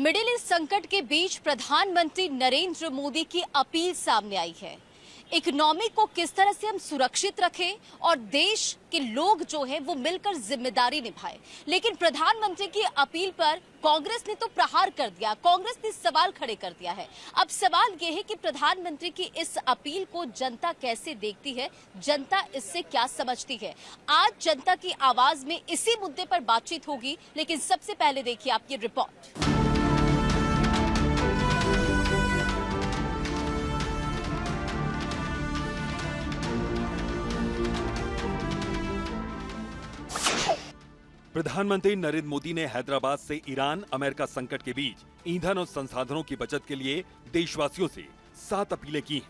Middle east संकट के बीच प्रधानमंत्री नरेंद्र मोदी की अपील सामने आई है। इकोनॉमी को किस तरह से हम सुरक्षित रखें और देश के लोग जो है वो मिलकर जिम्मेदारी निभाएं। लेकिन प्रधानमंत्री की अपील पर कांग्रेस ने तो प्रहार कर दिया, कांग्रेस ने सवाल खड़े कर दिया है। अब सवाल ये है कि प्रधानमंत्री की इस अपील को जनता कैसे देखती है, जनता इससे क्या समझती है। आज जनता की आवाज में इसी मुद्दे पर बातचीत होगी, लेकिन सबसे पहले देखिए आप ये रिपोर्ट। प्रधानमंत्री नरेंद्र मोदी ने हैदराबाद से ईरान अमेरिका संकट के बीच ईंधन और संसाधनों की बचत के लिए देशवासियों से 7 अपीलें की हैं,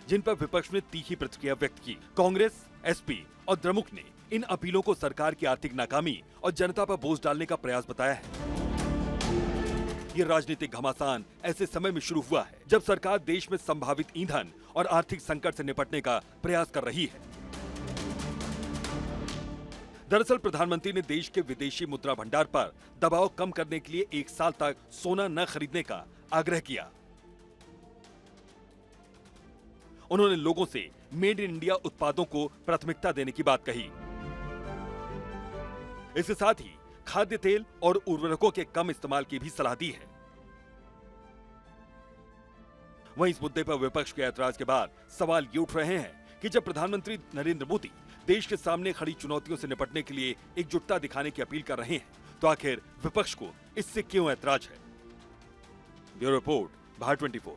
जिन पर विपक्ष ने तीखी प्रतिक्रिया व्यक्त की। कांग्रेस, एसपी और द्रमुक ने इन अपीलों को सरकार की आर्थिक नाकामी और जनता पर बोझ डालने का प्रयास बताया है। ये राजनीतिक घमासान ऐसे समय में शुरू हुआ है जब सरकार देश में संभावित ईंधन और आर्थिक संकट से निपटने का प्रयास कर रही है। दरअसल प्रधानमंत्री ने देश के विदेशी मुद्रा भंडार पर दबाव कम करने के लिए 1 साल तक सोना न खरीदने का आग्रह किया। उन्होंने लोगों से मेड इन इंडिया उत्पादों को प्राथमिकता देने की बात कही। इसके साथ ही खाद्य तेल और उर्वरकों के कम इस्तेमाल की भी सलाह दी है। वहीं इस मुद्दे पर विपक्ष के ऐतराज के बाद सवाल ये उठ रहे हैं कि जब प्रधानमंत्री नरेंद्र मोदी देश के सामने खड़ी चुनौतियों से निपटने के लिए एकजुटता दिखाने की अपील कर रहे हैं, तो आखिर विपक्ष को इससे क्यों ऐतराज है। Bureau report, Bharat 24।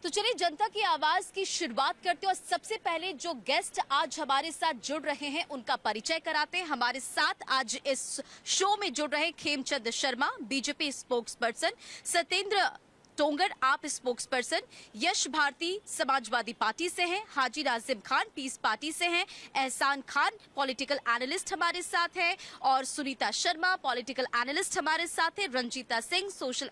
तो चलिए जनता की आवाज की शुरुआत करते हैं और सबसे पहले जो गेस्ट आज हमारे साथ जुड़ रहे हैं उनका परिचय कराते हैं। हमारे साथ आज इस शो में जुड़ रहे Khemchand Sharma, BJP spokesperson, Satyendra Tongar, AAP spokesperson, Yash Bharti Samajwadi Party से हैं, हाजी नाजिम खान पीस पार्टी से हैं, एहसान खान पॉलिटिकल एनालिस्ट हमारे साथ है और सुनीता शर्मा पॉलिटिकल एनालिस्ट हमारे साथ है, रंजीता सिंह सोशल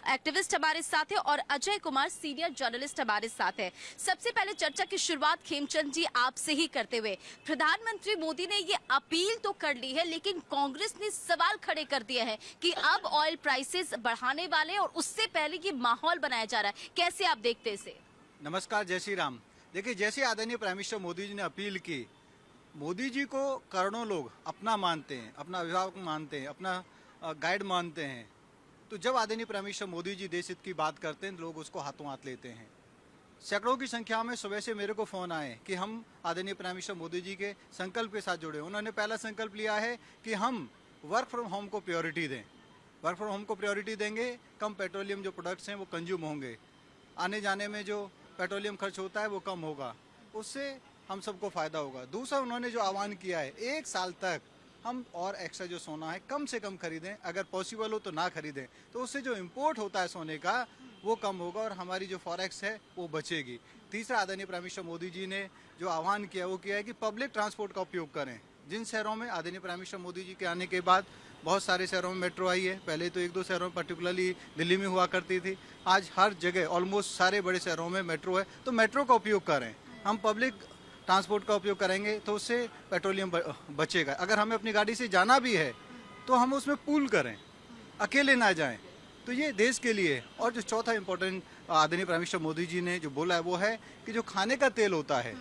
एक्टिविस्ट हमारे साथ है और अजय कुमार सीनियर जर्नलिस्ट हमारे साथ है। सबसे पहले चर्चा की शुरुआत खेमचंद जी आपसे ही करते हुए, प्रधानमंत्री मोदी ने ये अपील तो कर ली है, लेकिन कांग्रेस ने सवाल खड़े कर दिए हैं कि अब ऑयल प्राइसेस बढ़ाने वाले और उससे पहले ये माहौल बनाया जा रहा है। कैसे आप देखते हैं इसे? नमस्कार, जय श्री राम। देखिए, जैसे आदरणीय प्राइम मिनिस्टर मोदी जी ने अपील की, मोदी जी को करोड़ों लोग अपना मानते हैं, अपना अभिभावक मानते हैं, अपना गाइड मानते हैं। तो जब आदरणीय प्राइम मिनिस्टर मोदी जी देश हित की बात करते हैं, लोग उसको हाथों हाथ लेते हैं। सैकड़ों की संख्या में सुबह से मेरे को फोन आए कि हम आदरणीय प्राइम मिनिस्टर मोदी जी के संकल्प के साथ जुड़े। उन्होंने पहला संकल्प लिया है कि हम वर्क फ्रॉम होम को प्रायोरिटी दें। वर्क फ्रॉम होम को प्रायोरिटी देंगे, कम पेट्रोलियम जो प्रोडक्ट्स हैं वो कंज्यूम होंगे, आने जाने में जो पेट्रोलियम खर्च होता है वो कम होगा, उससे हम सबको फ़ायदा होगा। दूसरा, उन्होंने जो आह्वान किया है, 1 साल तक हम और एक्स्ट्रा जो सोना है कम से कम खरीदें, अगर पॉसिबल हो तो ना खरीदें, तो उससे जो इम्पोर्ट होता है सोने का वो कम होगा और हमारी जो फॉरेक्स है वो बचेगी। तीसरा, आदरणीय प्राइम मिनिस्टर मोदी जी ने जो आह्वान किया वो किया है कि पब्लिक ट्रांसपोर्ट का उपयोग करें। जिन शहरों में आदरणीय प्राइम मिनिस्टर मोदी जी के आने के बाद बहुत सारे शहरों में मेट्रो आई है, पहले तो 1-2 शहरों में पर्टिकुलरली दिल्ली में हुआ करती थी, आज हर जगह ऑलमोस्ट सारे बड़े शहरों में मेट्रो है। तो मेट्रो का उपयोग करें, हम पब्लिक ट्रांसपोर्ट का उपयोग करेंगे तो उससे पेट्रोलियम बचेगा। अगर हमें अपनी गाड़ी से जाना भी है तो हम उसमें पूल करें, अकेले ना जाएं। तो ये देश के लिए। और जो चौथा इम्पोर्टेंट आदरणीय प्राइम मिनिस्टर मोदी जी ने जो बोला है वो है कि जो खाने का तेल होता है,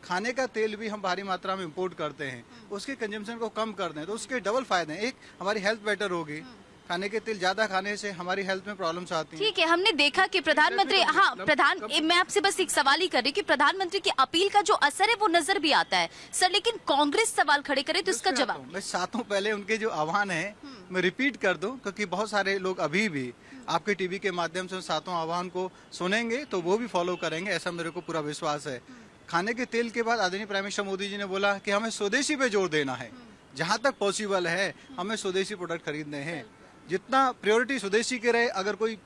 खाने का तेल भी हम भारी मात्रा में इंपोर्ट करते हैं, उसके कंजम्पशन को कम कर दें तो उसके डबल फायदे हैं। एक, हमारी हेल्थ बेटर होगी, खाने के तेल ज्यादा खाने से हमारी हेल्थ में प्रॉब्लम्स आती हैं। ठीक है, हमने देखा कि प्रधानमंत्री, मैं आपसे बस एक सवाल ही कर रही कि प्रधानमंत्री की अपील का जो असर है वो नजर भी आता है सर, लेकिन कांग्रेस सवाल खड़े करे तो इसका जवाब। मैं सातों पहले उनके जो आह्वान है मैं रिपीट कर दूं, क्योंकि बहुत सारे लोग अभी भी आपके टीवी के माध्यम से सातों आह्वान को सुनेंगे तो वो भी फॉलो करेंगे, ऐसा मेरे को पूरा विश्वास है। खाने के तेल के बाद आदरणीय प्राइम मिनिस्टर मोदी जी ने बोला कि हमें स्वदेशी पे जोर देना है, जहां तक पॉसिबल है हमें स्वदेशी प्रोडक्ट खरीदने हैं, जितना प्रायोरिटी स्वदेशी के रहे। अगर कोई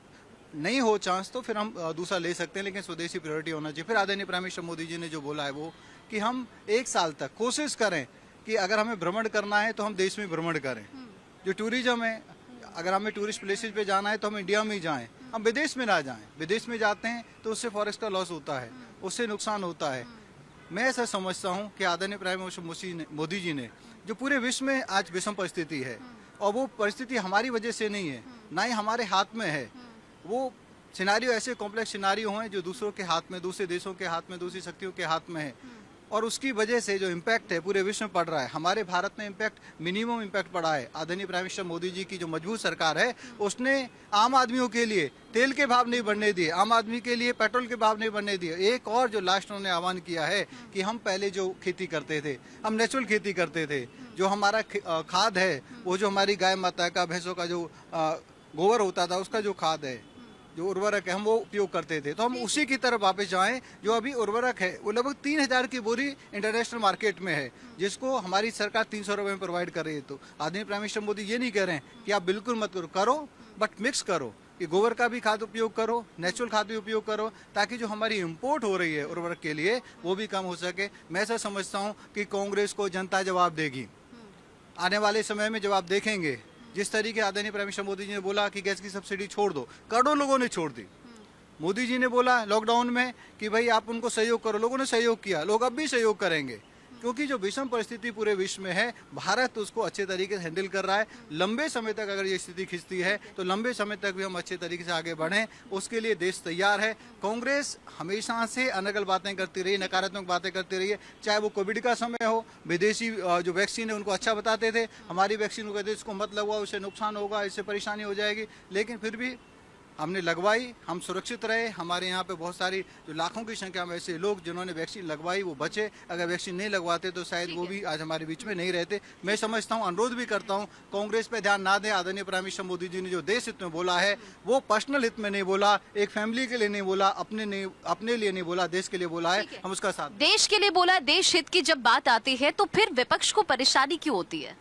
नहीं हो चांस तो फिर हम दूसरा ले सकते हैं, लेकिन स्वदेशी प्रायोरिटी होना चाहिए। फिर आदरणीय प्राइम मिनिस्टर मोदी जी ने जो बोला है वो कि हम 1 साल तक कोशिश करें कि अगर हमें भ्रमण करना है तो हम देश में भ्रमण करें। जो टूरिज्म है, अगर हमें टूरिस्ट प्लेसेज पे जाना है तो हम इंडिया में ही जाएं, हम विदेश में ना जाएं। विदेश में जाते हैं तो उससे फॉरेस्ट का लॉस होता है, उससे नुकसान होता है। मैं ऐसा समझता हूं कि आदरणीय प्राइम मिनिस्टर मोदी जी ने जो पूरे विश्व में आज विषम परिस्थिति है, और वो परिस्थिति हमारी वजह से नहीं है, ना ही हमारे हाथ में है। वो सिनारियो ऐसे कॉम्प्लेक्स सिनारियो हैं जो दूसरों के हाथ में, दूसरे देशों के हाथ में, दूसरी शक्तियों के हाथ में है, और उसकी वजह से जो इम्पैक्ट है पूरे विश्व में पड़ रहा है। हमारे भारत में इम्पैक्ट मिनिमम इम्पैक्ट पड़ा है। आदरणीय प्राइम मिनिस्टर मोदी जी की जो मजबूत सरकार है, उसने आम आदमियों के लिए तेल के भाव नहीं बढ़ने दिए, आम आदमी के लिए पेट्रोल के भाव नहीं बढ़ने दिए। एक और जो लास्ट उन्होंने आह्वान किया है कि हम पहले जो खेती करते थे, हम नेचुरल खेती करते थे, जो हमारा खाद है, वो जो हमारी गाय माता का, भैंसों का जो गोबर होता था, उसका जो खाद है, जो उर्वरक है, हम वो उपयोग करते थे। तो हम उसी की तरफ वापस जाएं। जो अभी उर्वरक है वो लगभग 3000 की बोरी इंटरनेशनल मार्केट में है, जिसको हमारी सरकार 300 रुपये में प्रोवाइड कर रही है। तो आदरणीय प्राइम मिनिस्टर मोदी ये नहीं कह रहे हैं कि आप बिल्कुल मत करो, बट मिक्स करो, कि गोबर का भी खाद उपयोग करो, नेचुरल खाद भी उपयोग करो, ताकि जो हमारी इंपोर्ट हो रही है उर्वरक के लिए वो भी कम हो सके। मैं ऐसा समझता हूँ कि कांग्रेस को जनता जवाब देगी, आने वाले समय में जवाब देखेंगे। जिस तरीके आदरणीय प्राइम मिनिस्टर मोदी जी ने बोला कि गैस की सब्सिडी छोड़ दो, करोड़ों लोगों ने छोड़ दी। मोदी जी ने बोला लॉकडाउन में कि भाई आप उनको सहयोग करो, लोगों ने सहयोग किया, लोग अब भी सहयोग करेंगे, क्योंकि जो विषम परिस्थिति पूरे विश्व में है, भारत उसको अच्छे तरीके से हैंडल कर रहा है। लंबे समय तक अगर ये स्थिति खिंचती है तो लंबे समय तक भी हम अच्छे तरीके से आगे बढ़ें, उसके लिए देश तैयार है। कांग्रेस हमेशा से अनगल बातें करती रही, नकारात्मक बातें करती रही है, चाहे वो कोविड का समय हो, विदेशी जो वैक्सीन है उनको अच्छा बताते थे, हमारी वैक्सीन को कहते इसको मत लगवाओ, इससे नुकसान होगा, इससे परेशानी हो जाएगी, लेकिन फिर भी हमने लगवाई, हम सुरक्षित रहे। हमारे यहाँ पे बहुत सारी जो लाखों की संख्या में ऐसे लोग जिन्होंने वैक्सीन लगवाई वो बचे, अगर वैक्सीन नहीं लगवाते तो शायद वो भी आज हमारे बीच में नहीं रहते। मैं समझता हूँ, अनुरोध भी करता हूँ, कांग्रेस पे ध्यान ना दें। आदरणीय प्राइम मिनिस्टर मोदी जी ने जो देश हित में बोला है वो पर्सनल हित में नहीं बोला, एक फैमिली के लिए नहीं बोला, अपने लिए नहीं बोला, देश के लिए बोला है। हम उसका साथ देश के लिए बोला। देश हित की जब बात आती है तो फिर विपक्ष को परेशानी क्यों होती है?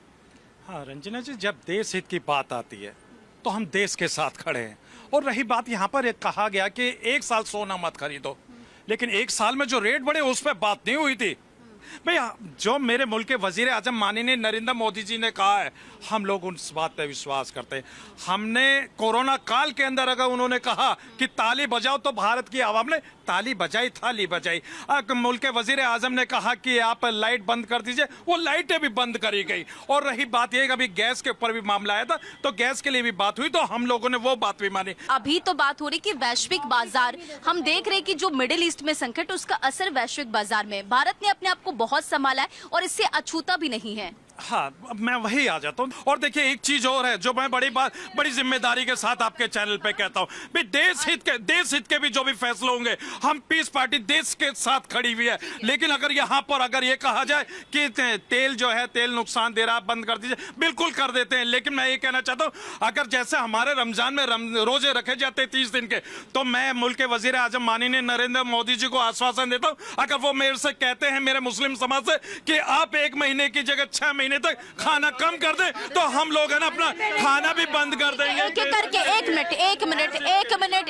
हाँ रंजना जी, जब देश हित की बात आती है तो हम देश के साथ खड़े हैं। और रही बात यहाँ पर एक कहा गया कि 1 साल सोना मत खरीदो, लेकिन 1 साल में जो रेट बढ़े उस पर बात नहीं हुई थी। भैया जो मेरे मुल्क के वजीर आजम माननीय नरेंद्र मोदी जी ने कहा है, हम लोग उस बात पे विश्वास करते हैं। हमने कोरोना काल के अंदर अगर उन्होंने कहा कि ताली बजाओ तो भारत की आवाम ने ताली बजाई, थाली बजाई। मुल्क के वजीर आजम ने कहा कि आप लाइट बंद कर दीजिए, वो लाइटें भी बंद करी गई। और रही बात ये, अभी गैस के ऊपर भी मामला आया था तो गैस के लिए भी बात हुई, तो हम लोगों ने वो बात भी मानी। अभी तो बात हो रही कि वैश्विक बाजार, हम देख रहे कि जो मिडिल ईस्ट में संकट, उसका असर वैश्विक बाजार में, भारत ने अपने आप को बहुत संभाला है और इससे अछूता भी नहीं है। हाँ, मैं वही आ जाता हूँ। और देखिए एक चीज और है जो मैं बड़ी जिम्मेदारी के साथ आपके चैनल पे कहता हूँ, देश हित के भी जो भी फैसले होंगे, हम पीस पार्टी देश के साथ खड़ी हुई है। लेकिन अगर यहाँ पर अगर ये कहा जाए कि तेल जो है, तेल नुकसान दे रहा है, बंद कर दीजिए, बिल्कुल कर देते हैं। लेकिन मैं ये कहना चाहता हूँ, अगर जैसे हमारे रमजान में रोजे रखे जाते हैं 30 दिन के, तो मैं मुल्क के वजीर आजम माननीय नरेंद्र मोदी जी को आश्वासन देता हूँ, अगर वो मेरे से कहते हैं, मेरे मुस्लिम समाज से, कि आप 1 महीने की जगह 6 महीने तक खाना कम कर दे, तो हम लोग है ना अपना खाना भी बंद कर देंगे। एक एक करके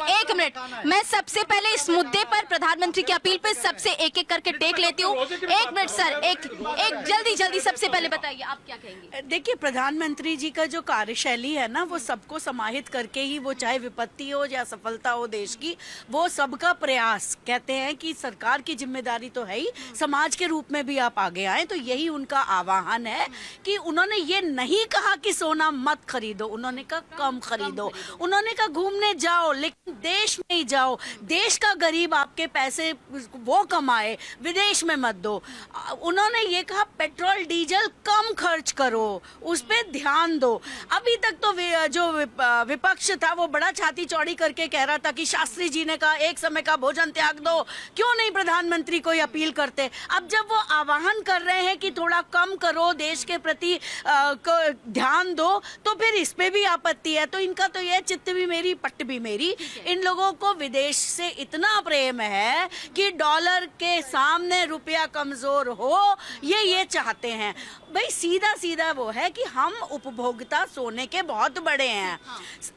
एक मिनट मैं सबसे पहले इस मुद्दे पर प्रधानमंत्री की अपील पे सबसे एक करके टेक लेती हूँ। 1 मिनट सर, एक जल्दी सबसे पहले बताइए आप क्या कहेंगे? देखिए, प्रधानमंत्री जी का जो कार्यशैली है ना, वो सबको समाहित करके ही, वो चाहे विपत्ति हो या सफलता हो देश की, वो सबका प्रयास। कहते हैं कि सरकार की जिम्मेदारी तो है ही, समाज के रूप में भी आप आगे आए, तो यही उनका आह्वान है कि उन्होंने ये नहीं कहा कि सोना मत खरीदो, उन्होंने कहा कम खरीदो। उन्होंने कहा घूमने जाओ लेकिन देश में ही जाओ, देश का गरीब आपके पैसे वो कमाए, विदेश में मत दो। उन्होंने ये कहा पेट्रोल डीजल कम खर्च करो, उस पे ध्यान दो। अभी तक तो जो विपक्ष था वो बड़ा छाती चौड़ी करके कह रहा था कि शास्त्री जी ने कहा एक समय का भोजन त्याग दो, क्यों नहीं प्रधानमंत्री को अपील करते। अब जब वो आह्वान कर रहे हैं कि थोड़ा कम करो, देश के प्रति ध्यान दो, तो फिर इस पे भी आपत्ति है। तो इनका तो ये चित्त भी मेरी पट्ट भी मेरी। इन लोगों को विदेश से इतना प्रेम है कि डॉलर के सामने रुपया कमजोर हो, ये चाहते हैं। भाई सीधा वो है कि हम उपभोक्ता सोने के बहुत बड़े हैं।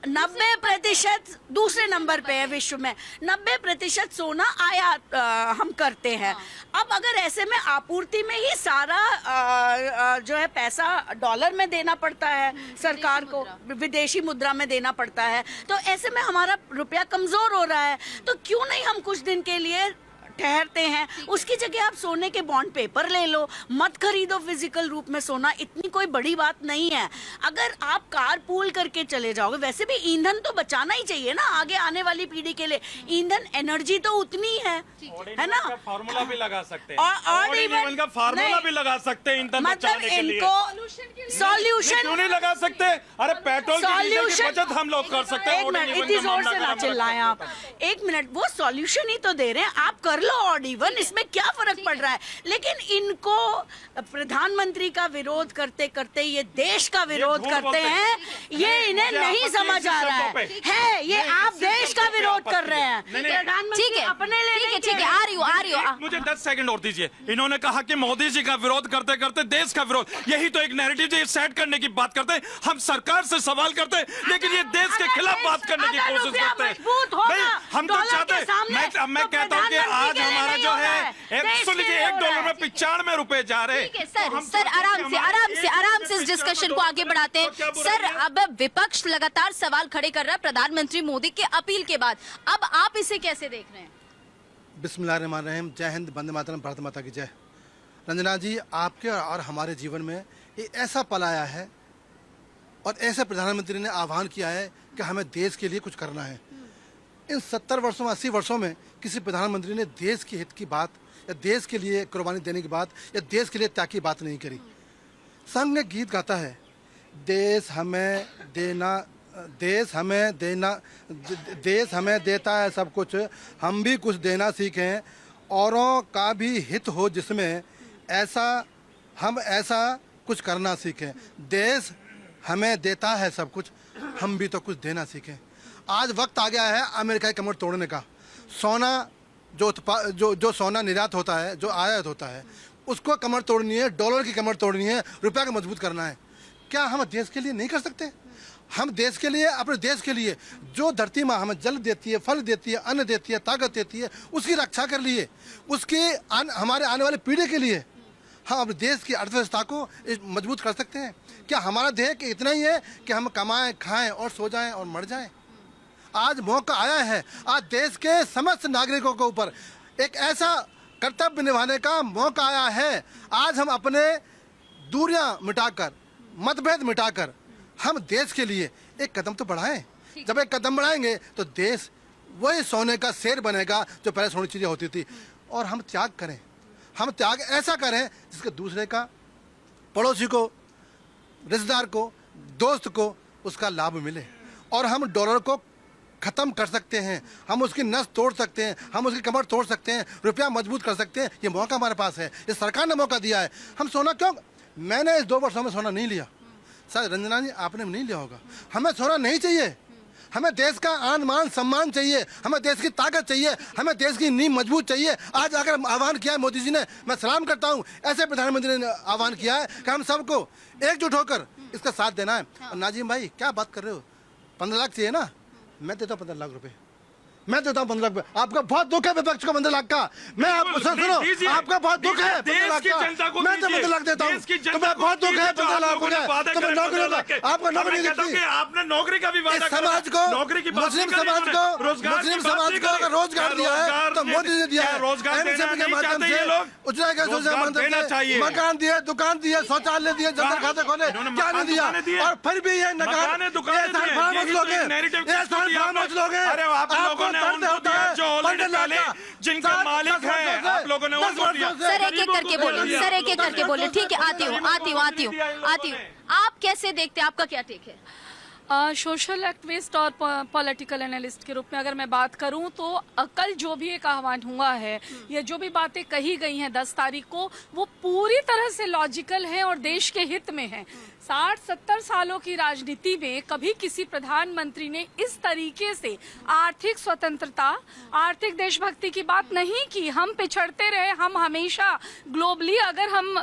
90% दूसरे नंबर पे है विश्व में, 90% सोना आयात हम करते हैं। अब अगर ऐसे में आपूर्ति में ही सारा जो है पैसा डॉलर में देना पड़ता है सरकार को, विदेशी मुद्रा में देना पड़ता है, तो ऐसे में हमारा रुपया कमजोर हो रहा है। तो क्यों नहीं हम कुछ दिन के लिए ठहरते हैं, उसकी जगह आप सोने के बॉन्ड पेपर ले लो, मत खरीदो फिजिकल रूप में सोना, इतनी कोई बड़ी बात नहीं है। अगर आप कार पूल करके चले जाओगे, वैसे भी ईंधन तो बचाना ही चाहिए ना आगे आने वाली पीढ़ी के लिए, ईंधन एनर्जी तो उतनी है ना। फार्मूला भी लगा सकते हैं, और इवन का फार्मूला भी लगा सकते हैं ईंधन मतलब बचाने के लिए। इनको सॉल्यूशन क्यों नहीं लगा सकते? अरे पेट्रोल की बचत हम लोग कर सकते हैं। एक मिनट, इतनी जोर से ना चिल्लाएं आप, एक मिनट, वो सॉल्यूशन ही तो दे रहे हैं, आप कर लो ऑड इवन, इसमें क्या फर्क पड़ रहा है। लेकिन इनको प्रधानमंत्री का विरोध करते करते ये देश का विरोध करते हैं, ये इन्हें नहीं समझ आ रहा है ये आप देश का विरोध कर रहे हैं। प्रधानमंत्री अपने लिए ठीक है, आ रही हो। मुझे 10 सेकंड और दीजिए। इन्होंने कहा कि मोदी जी का विरोध करते करते देश का विरोध, यही तो एक नैरेटिव जो सेट करने की बात करते हैं। हम सरकार से सवाल करते हैं, लेकिन ये देश के खिलाफ बात करने की कोशिश करते हैं। भाई हम तो चाहते हैं, मैं कहता हूँ कि आज हमारा जो है $1 में 95 रुपए जा रहे हैं। सर आराम से इस डिस्कशन को आगे बढ़ाते हैं। सर, अब विपक्ष लगातार सवाल खड़े कर रहा है प्रधानमंत्री मोदी के अपील के बाद, अब आप इसे कैसे देख रहे हैं? बिस्मिल्लाहिर्रहमानिर्रहीम। जय हिंद, वंदे मातरम, भारत माता की जय। रंजना जी, आपके और हमारे जीवन में ये ऐसा पल आया है और ऐसे प्रधानमंत्री ने आह्वान किया है कि हमें देश के लिए कुछ करना है। इन 70 वर्षों में, 80 वर्षों में किसी प्रधानमंत्री ने देश के हित की बात या देश के लिए कुर्बानी देने की बात या देश के लिए त्याग की बात नहीं करी। संघ ने गीत गाता है, देश हमें देता है सब कुछ, हम भी कुछ देना सीखें, औरों का भी हित हो जिसमें, हम ऐसा कुछ करना सीखें। देश हमें देता है सब कुछ, हम भी तो कुछ देना सीखें। आज वक्त आ गया है अमेरिका की कमर तोड़ने का। सोना जो सोना निर्यात होता है, जो आयात होता है, उसको कमर तोड़नी है, डॉलर की कमर तोड़नी है, रुपया को मजबूत करना है। क्या हम देश के लिए नहीं कर सकते? हम देश के लिए, अपने देश के लिए, जो धरती माँ हमें जल देती है, फल देती है, अन्न देती है, ताकत देती है, उसकी रक्षा कर लिए, उसकी हमारे आने वाली पीढ़ी के लिए हम अपने देश की अर्थव्यवस्था को मजबूत कर सकते हैं। क्या हमारा ध्येय इतना ही है कि हम कमाएं, खाएं और सो जाएं और मर जाएं? आज मौका आया है, आज देश के समस्त नागरिकों के ऊपर एक ऐसा कर्तव्य निभाने का मौका आया है। आज हम अपने दूरियां मिटाकर, मतभेद मिटाकर, हम देश के लिए एक कदम तो बढ़ाएं। जब एक कदम बढ़ाएंगे तो देश वही सोने का शेर बनेगा जो पहले सोने चीजें होती थी। और हम त्याग करें, हम त्याग ऐसा करें जिसके दूसरे का, पड़ोसी को, रिश्तेदार को, दोस्त को उसका लाभ मिले। और हम डॉलर को खत्म कर सकते हैं, हम उसकी नस तोड़ सकते हैं, हम उसकी कमर तोड़ सकते हैं, रुपया मजबूत कर सकते हैं। ये मौका हमारे पास है, ये सरकार ने मौका दिया है। हम सोना क्यों, मैंने इस 2 वर्षों में सोना नहीं लिया, शायद रंजना जी आपने नहीं लिया होगा। हमें सोना नहीं चाहिए, हमें देश का आन मान सम्मान चाहिए, हमें देश की ताकत चाहिए, हमें देश की नींव मजबूत चाहिए। आज अगर आह्वान किया है मोदी जी ने, मैं सलाम करता हूँ, ऐसे प्रधानमंत्री ने आह्वान किया है कि हम सबको एकजुट होकर इसका साथ देना है। और नाजिम भाई क्या बात कर रहे हो, 15 लाख चाहिए ना, मैं देता हूँ 15 लाख रुपए, मैं देता हूँ 15 लाख रुपए। आपका बहुत दुख है विपक्ष को 15 लाख का, मैं आपको सुनो, आपका बहुत दुख है 15 लाख का, मैं तो 15 लाख देता हूँ, तुम्हें बहुत दुख है 15 लाख हो गया, तुम्हें नौकरी, आपको नौकरी नहीं दिखती। आपने नौकरी का भी वादा करा, समाज को, नौकरी की मुस्लिम समाज को अगर रोजगार दिया है तो मोदी ने दिया है। एमएसएमई के माध्यम से उज्ज्वला गैस योजना के माध्यम से मकान दिए, दुकान दिए, शौचालय दिए, जनधन खाते खोले, क्या नहीं दिया? और फिर भी ये नकार, जिनका मालिक है, आप लोगों ने उनको दिया। सर एक एक करके बोले, ठीक है, आती हूँ। आप कैसे देखते हैं, आपका क्या टेक है? सोशल एक्टिविस्ट और पॉलिटिकल एनालिस्ट के रूप में अगर मैं बात करूं तो कल जो भी एक आह्वान हुआ है, ये जो भी बातें कही गई हैं 10 तारीख को, वो पूरी तरह से लॉजिकल है और देश के हित में है। 60-70 सालों की राजनीति में कभी किसी प्रधानमंत्री ने इस तरीके से आर्थिक स्वतंत्रता, आर्थिक देशभक्ति की बात नहीं की। हम पिछड़ते रहे, हम हमेशा ग्लोबली अगर हम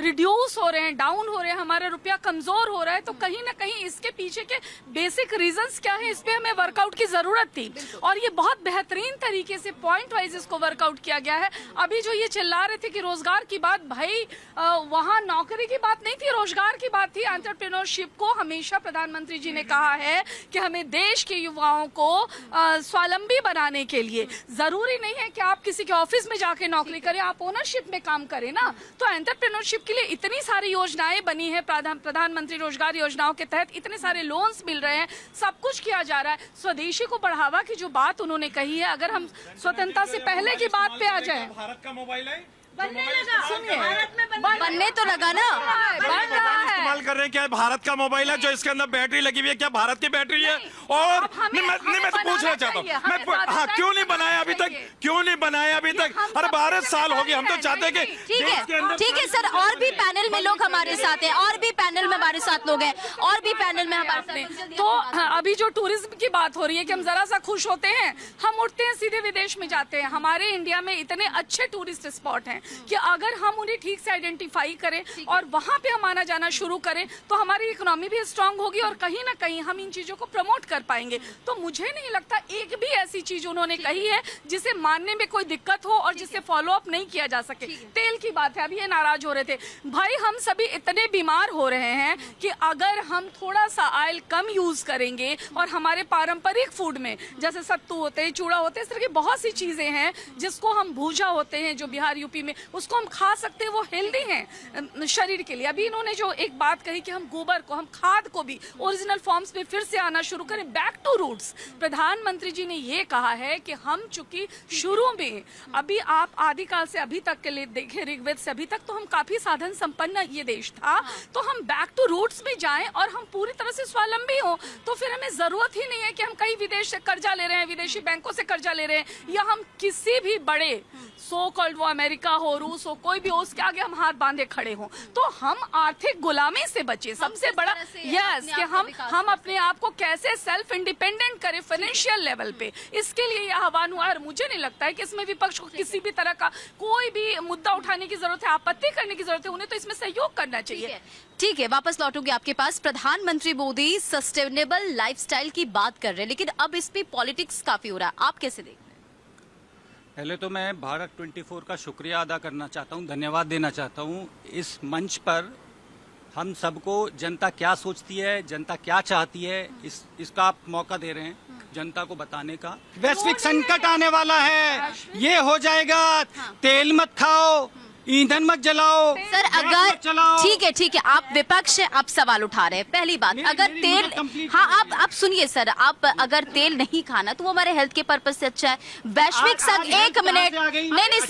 रिड्यूस हो रहे हैं, डाउन हो रहे हैं, हमारा रुपया कमजोर हो रहा है, तो कहीं ना कहीं इसके पीछे के बेसिक रीजंस क्या है, इस पे हमें वर्कआउट की जरूरत थी। और ये बहुत बेहतरीन तरीके से पॉइंट वाइज इसको वर्कआउट किया गया है। अभी जो ये चिल्ला रहे थे कि रोजगार की बात, भाई वहाँ नौकरी की बात नहीं थी, रोजगार की बात साथ ही एंटरप्रेन्योरशिप को हमेशा प्रधानमंत्री जी ने कहा है कि हमें देश के युवाओं को स्वावलंबी बनाने के लिए जरूरी नहीं है कि आप किसी के ऑफिस में जाके नौकरी करें, आप ओनरशिप में काम करें ना। तो एंटरप्रेन्योरशिप के लिए इतनी सारी योजनाएं बनी है, प्रधानमंत्री रोजगार योजनाओं के तहत इतने सारे लोन्स मिल रहे हैं, सब कुछ किया जा रहा है। स्वदेशी को बढ़ावा की जो बात उन्होंने कही है, अगर हम स्वतंत्रता से पहले की बात पे आ जाए, भारत का मोबाइल है, बनने लगा, सुनिए, बनने तो लगा ना, बन रहा है। इस्तेमाल कर रहे हैं। क्या भारत का मोबाइल है जो इसके अंदर बैटरी लगी हुई है? क्या भारत की बैटरी है? और अब हमें मैं तो पूछना चाहता हूँ, हाँ, क्यों नहीं बनाया अभी तक? क्यों नहीं बनाया अभी तक? अरे 12 साल हो गए, हम तो चाहते हैं कि ठीक है सर, और भी पैनल में लोग हमारे साथ हैं, और भी पैनल में हमारे साथ लोग हैं, और भी पैनल में हमारे साथ। तो अभी जो टूरिज्म की बात हो रही है कि हम जरा सा खुश होते हैं, हम उठते हैं सीधे विदेश में जाते हैं। हमारे इंडिया में इतने अच्छे टूरिस्ट स्पॉट हैं कि अगर हम उन्हें ठीक से आइडेंटिफाई करें और वहां पे हम आना जाना शुरू करें तो हमारी इकोनॉमी भी स्ट्रांग होगी और कहीं ना कहीं हम इन चीजों को प्रमोट कर पाएंगे। तो मुझे नहीं लगता एक भी ऐसी चीज उन्होंने कही है जिसे मानने में कोई दिक्कत हो और जिसे फॉलो अप नहीं किया जा सके। तेल की बात है, अभी ये नाराज हो रहे थे, भाई हम सभी इतने बीमार हो रहे हैं कि अगर हम थोड़ा सा ऑयल कम यूज करेंगे और हमारे पारंपरिक फूड में जैसे सत्तू होते हैं, चूड़ा होते हैं, इस तरह की बहुत सी चीजें हैं जिसको हम भूजा होते हैं जो बिहार यूपी में, उसको हम खा सकते हैं, वो हेल्दी हैं शरीर के लिए। अभी इन्होंने जो एक बात कही कि हम गोबर को, हम खाद को भी ओरिजिनल फॉर्म्स में फिर से आना शुरू करें, बैक टू रूट्स। प्रधानमंत्री जी ने ये कहा है कि हम चूंकि शुरू में अभी आप आदिकाल से अभी तक के लिए देखें, ऋग्वेद से अभी तक तो हम काफी साधन संपन्न ये देश था, तो हम बैक टू रूट्स में जाएं और हम पूरी तरह से स्वावलंबी हो। तो फिर हमें जरूरत ही नहीं है कि हम कहीं विदेश से कर्जा ले रहे हैं, विदेशी बैंकों से कर्जा ले रहे हैं, या हम किसी भी बड़े सो कॉल्ड वो अमेरिका हो, रूस हो, कोई भी हो, उसके आगे हम हाथ बांधे खड़े हों। तो हम आर्थिक गुलामी से बचे। सबसे बड़ा यस कि हम अपने आप को कैसे सेल्फ इंडिपेंडेंट करें फाइनेंशियल लेवल पे, इसके लिए यह आह्वान हुआ। और मुझे नहीं लगता है कि इसमें विपक्ष को किसी भी तरह का कोई भी मुद्दा उठाने की जरूरत है, आपत्ति करने की जरूरत है, उन्हें तो इसमें सहयोग करना चाहिए। ठीक है, वापस लौटूंगी आपके पास। प्रधानमंत्री मोदी सस्टेनेबल लाइफस्टाइल की बात कर रहे हैं, लेकिन अब इस पे पॉलिटिक्स काफी हो रहा है, आप कैसे देख रहे हैं? पहले तो मैं भारत 24 का शुक्रिया अदा करना चाहता हूं, धन्यवाद देना चाहता हूं। इस मंच पर हम सबको जनता क्या सोचती है, जनता क्या चाहती है, इसका आप मौका दे रहे हैं जनता को बताने का। वैश्विक संकट आने वाला है, ये हो जाएगा, तेल मत खाओ, ईंधन मत जलाओ सर। अगर ठीक है, आप विपक्ष है, आप सवाल उठा रहे हैं। पहली बात, अगर तेल, हाँ आप सुनिए सर, आप अगर तेल नहीं खाना तो वो हमारे हेल्थ के पर्पज से अच्छा है। वैश्विक संघ, एक मिनट, नहीं